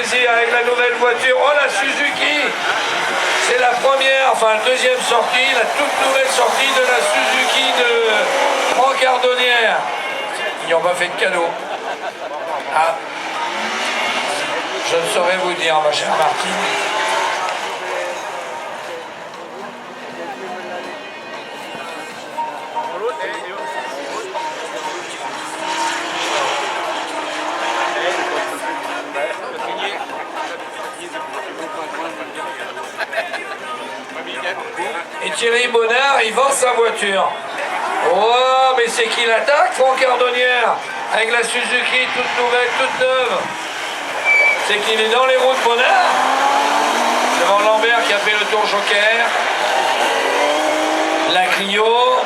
plaisir avec la nouvelle voiture. Oh, la Suzuki! C'est la première, enfin la deuxième sortie, la toute nouvelle sortie de la Suzuki de Franck Ardonnière. Ils n'ont pas fait de cadeau. Ah. Je ne saurais vous dire, ma chère Martine. Et Thierry Bonnard, il vend sa voiture. Oh, mais c'est qui l'attaque, Franck Ardonnière, avec la Suzuki toute nouvelle, toute neuve. C'est qu'il est dans les roues de Bonnard, devant Lambert qui a fait le tour Joker. La Clio.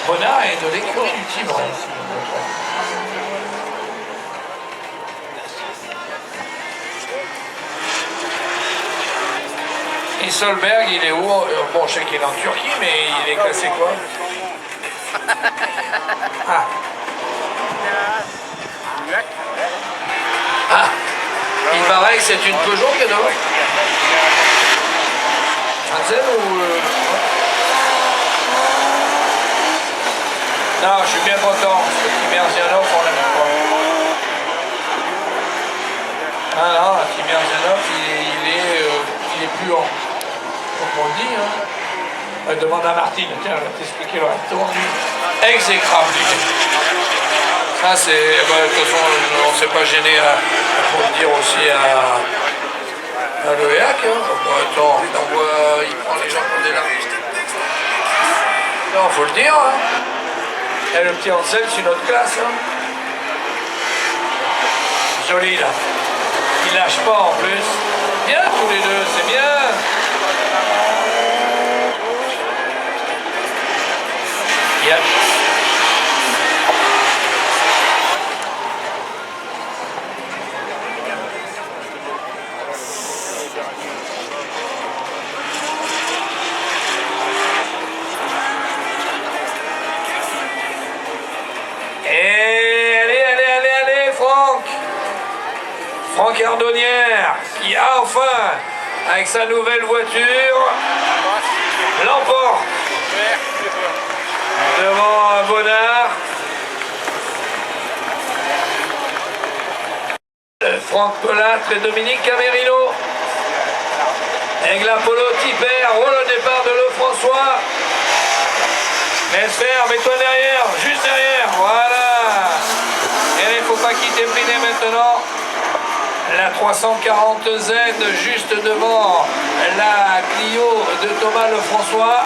Bonnard est de l'écurie du Tibre. Et Solberg, il est où? Bon, je sais qu'il est en Turquie, mais il est classé quoi? Ah. Ah. Il paraît que c'est une Peugeot qui est devant. Hansen ou... Non, je suis bien content, parce que Timerzianov, on l'aime pas. Ah non, Timerzianov, il est plus haut. Comme on dit, hein. Demande à Martine, tiens, elle va t'expliquer le reste. Exécrable. Ça, c'est. De toute façon, on ne s'est pas gêné pour le dire aussi à l'EAC. Hein. Attends, il prend les gens pour des larmes. Non, faut le dire. Hein. Et le petit Ansel, c'est une autre classe. Hein. Joli, là. Il lâche pas en plus. Bien tous les deux, c'est bien. Yep. Et allez, Franck Ardonnière, qui enfin, avec sa nouvelle voiture, l'emporte devant Bonnard. Franck Pelâtre et Dominique Camerino. Avec l'Apollo Tipper, oh le départ de Lefrançois. Laisse faire, mets-toi derrière, juste derrière, voilà. Et il ne faut pas quitter Priné maintenant. La 340Z juste devant la Clio de Thomas Lefrançois.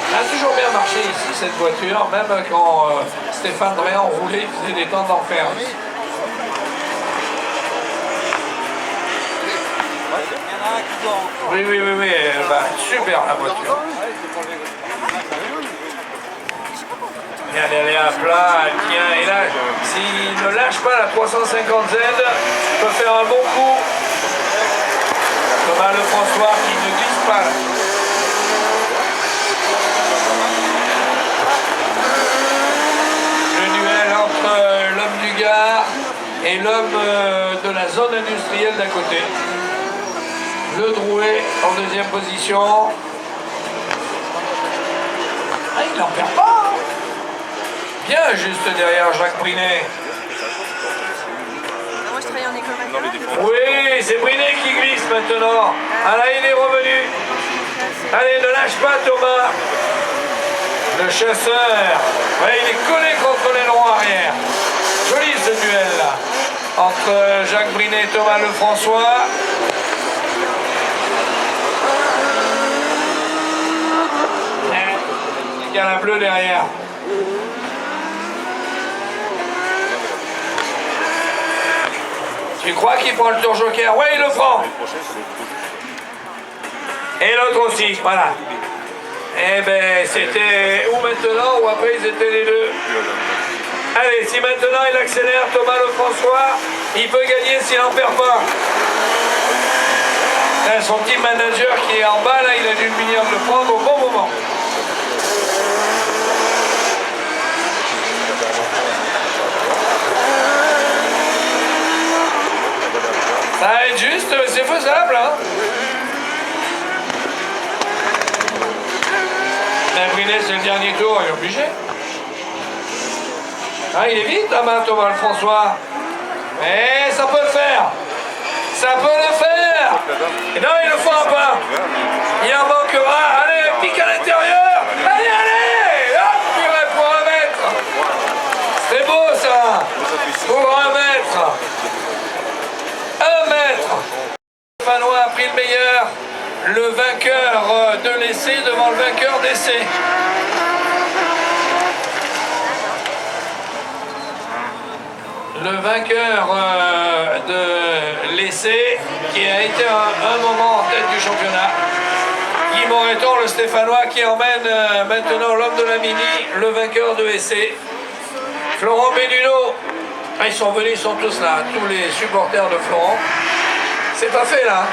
Elle a toujours bien marché ici cette voiture, même quand Stéphane Dréan roulait, il faisait des temps d'enfer. Oui, super la voiture. Et elle est à plat, elle tient, et là, s'il ne lâche pas la 350Z, il peut faire un bon coup. Thomas Lefrançois qui ne glisse pas là. Le duel entre l'homme du Gard et l'homme de la zone industrielle d'à côté. Le Drouet en deuxième position. Ah, il n'en perd pas. Hein. Bien juste derrière Jacques Prinet. Moi je travaille en école maternelle. Oui, c'est Prinet qui glisse maintenant. Ah là, il est revenu. Allez, ne lâche pas Thomas. Le chasseur. Ouais, il est collé contre l'aileron arrière. Joli ce duel là. Entre Jacques Prinet et Thomas Lefrançois. Il y a la bleue derrière. Tu crois qu'il prend le tour Joker? Ouais, il le prend. Et l'autre aussi, voilà. Eh ben, c'était ou maintenant ou après ils étaient les deux. Allez, si maintenant il accélère Thomas Lefrançois, il peut gagner s'il n'en perd pas. Là, son team manager qui est en bas, là, il a dû venir le prendre au bon moment. être juste, mais c'est faisable. Hein. Mais Brinet, c'est le dernier tour, il est obligé. Ah, il est vite, hein, Thomas François. Mais ça peut le faire. Ça peut le faire. Et non, il ne fera pas. Il en manquera. Allez, pique à l'intérieur. Allez, allez. Hop, purée, pour un mètre. C'est beau, ça. Pour un mètre. Un mètre. Fanois a pris le meilleur. Le vainqueur de l'essai devant le vainqueur d'essai. Le vainqueur de l'essai qui a été un moment en tête du championnat. Guy Moreton, le Stéphanois, qui emmène maintenant l'homme de la mini, le vainqueur de l'essai. Florent Béduno. Ah, ils sont venus, ils sont tous là, tous les supporters de Florent. C'est pas fait là,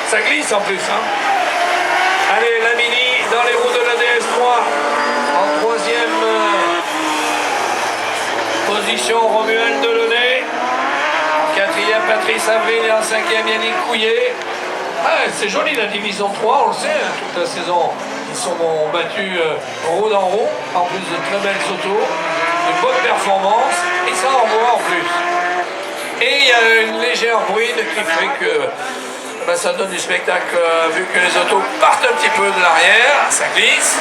ça glisse en plus. Hein. Allez, la mini dans les roues de la DS3 en troisième position, Romuald Delaunay. En quatrième, Patrice Avril, et en cinquième, Yannick Couillet. Ah, c'est joli la division 3, on le sait, hein, toute la saison. Ils sont battus roue dans roue, en plus de très belles autos, de bonnes performances, et ça envoie en plus. Et il y a une légère bruine qui fait que ça donne du spectacle, vu que les autos partent un petit peu de l'arrière, ça glisse.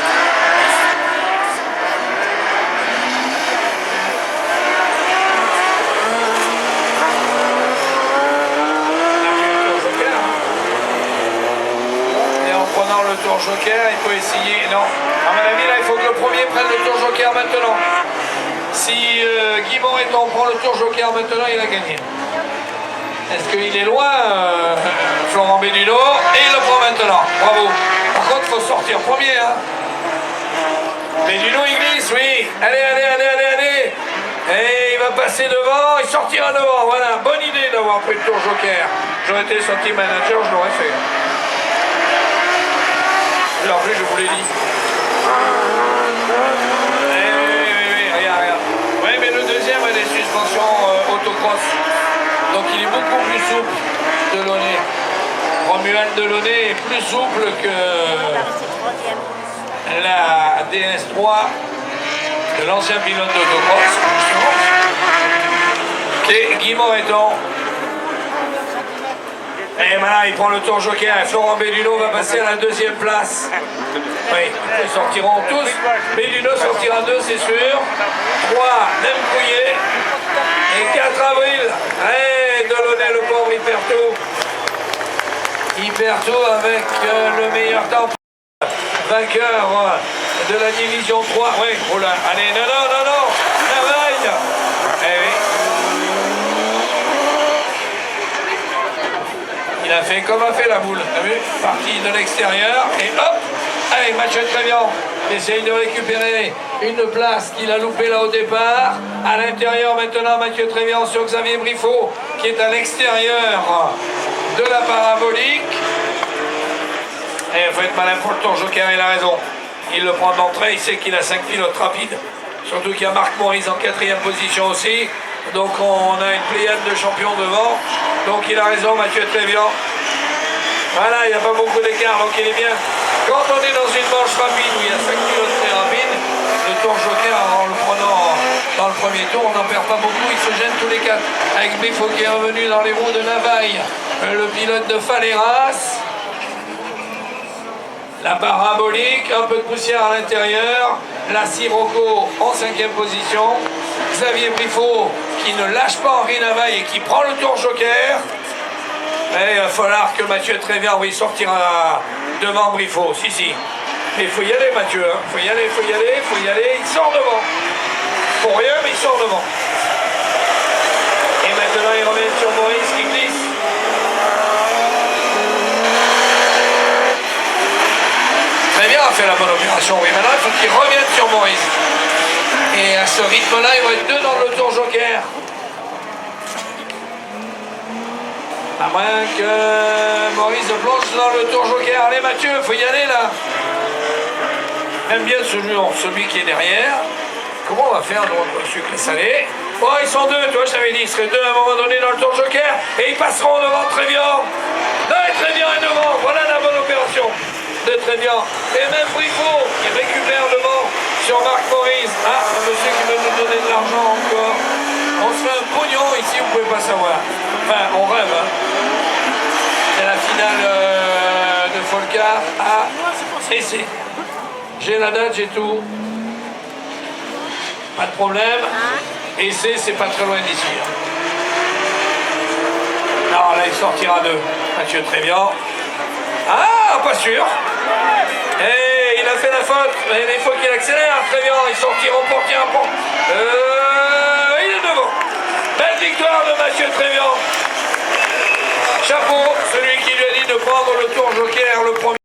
Le tour joker, il peut essayer. Non, à mon avis, là, il faut que le premier prenne le tour joker maintenant. Si Guy Moreton prend le tour joker maintenant, il a gagné. Est-ce qu'il est loin, Florent Béduno? Et il le prend maintenant. Bravo. Par contre, il faut sortir premier. Hein. Béduno, il glisse, oui. Allez, allez, allez, allez, allez. Et il va passer devant, il sortira devant. Voilà, bonne idée d'avoir pris le tour joker. J'aurais été sorti manager, je l'aurais fait. En plus, je vous l'ai dit. Oui, regarde. Oui, mais le deuxième a des suspensions autocross. Donc il est beaucoup plus souple, Delaunay. Romuald Delaunay est plus souple que la DS3 de l'ancien pilote d'autocross, qui est Guy Moreton. Et maintenant, il prend le tour joker et Florent Béduno va passer à la deuxième place. Oui, ils sortiront tous. Béduno sortira 2, c'est sûr. 3, même Couillet. Et 4 avril. Hey, Delaunay, le pauvre, il perd tout. Il perd tout avec le meilleur temps. Vainqueur de la division 3. Oui, oh là, allez, non. Travaille. Eh oui. Il a fait comme a fait la boule, t'as vu? Parti de l'extérieur et hop. Allez, Mathieu Trévian essaye de récupérer une place qu'il a loupée là au départ. À l'intérieur maintenant, Mathieu Trévian sur Xavier Briffaut qui est à l'extérieur de la parabolique. Et il faut être malin pour le tour joker, il a raison. Il le prend d'entrée, il sait qu'il a 5 pilotes rapides. Surtout qu'il y a Marc Maurice en 4e position aussi. Donc on a une pléiade de champions devant. Donc il a raison, Mathieu Trévian. Voilà, il n'y a pas beaucoup d'écart, donc il est bien. Quand on est dans une manche rapide où il y a 5 pilotes très rapides, le tour joker, en le prenant dans le premier tour, on n'en perd pas beaucoup, ils se gênent tous les 4. Avec Briffaut qui est revenu dans les roues de Navaille, le pilote de Faleras. La parabolique, un peu de poussière à l'intérieur. La Sirocco en 5e position. Xavier Briffaut qui ne lâche pas Henri Navaille et qui prend le tour joker. Et il va falloir que Mathieu Trévian, oui, sortira devant Briffaut. Si. Mais il faut y aller, Mathieu. Hein. Faut y aller. Il sort devant. Pour rien, mais il sort devant. Et maintenant, il revient sur Maurice qui glisse. Trévian a fait la bonne opération, oui. Maintenant, il faut qu'il revienne sur Maurice. Et à ce rythme-là, il va être 2 dans le tour joker. À moins que Maurice plonge dans le tour joker. Allez Mathieu, il faut y aller là. J'aime bien celui qui est derrière. Comment on va faire le sucre salé? Oh, ils sont deux, tu vois, je t'avais dit, ils seraient deux à un moment donné dans le tour joker, et ils passeront devant Trévian. Non, et Trévian est devant, voilà la bonne opération de Trévian. Et même Bricot, qui récupère devant sur Marc Maurice. Ah, un monsieur qui veut nous donner de l'argent encore. On se fait un pognon ici, vous pouvez pas savoir. Enfin, on rêve, hein. C'est la finale de Folcar à Essé. J'ai la date, j'ai tout. Pas de problème. Essé, c'est pas très loin d'ici. Non, là, il sortira de Mathieu Trévian. Ah, pas sûr. Et il a fait la faute. Il faut qu'il accélère, Trévian. Ils sortiront pour tirer un pont. Il est devant. Belle victoire de Mathieu Trévian. Chapeau, celui qui lui a dit de prendre le tour joker le premier.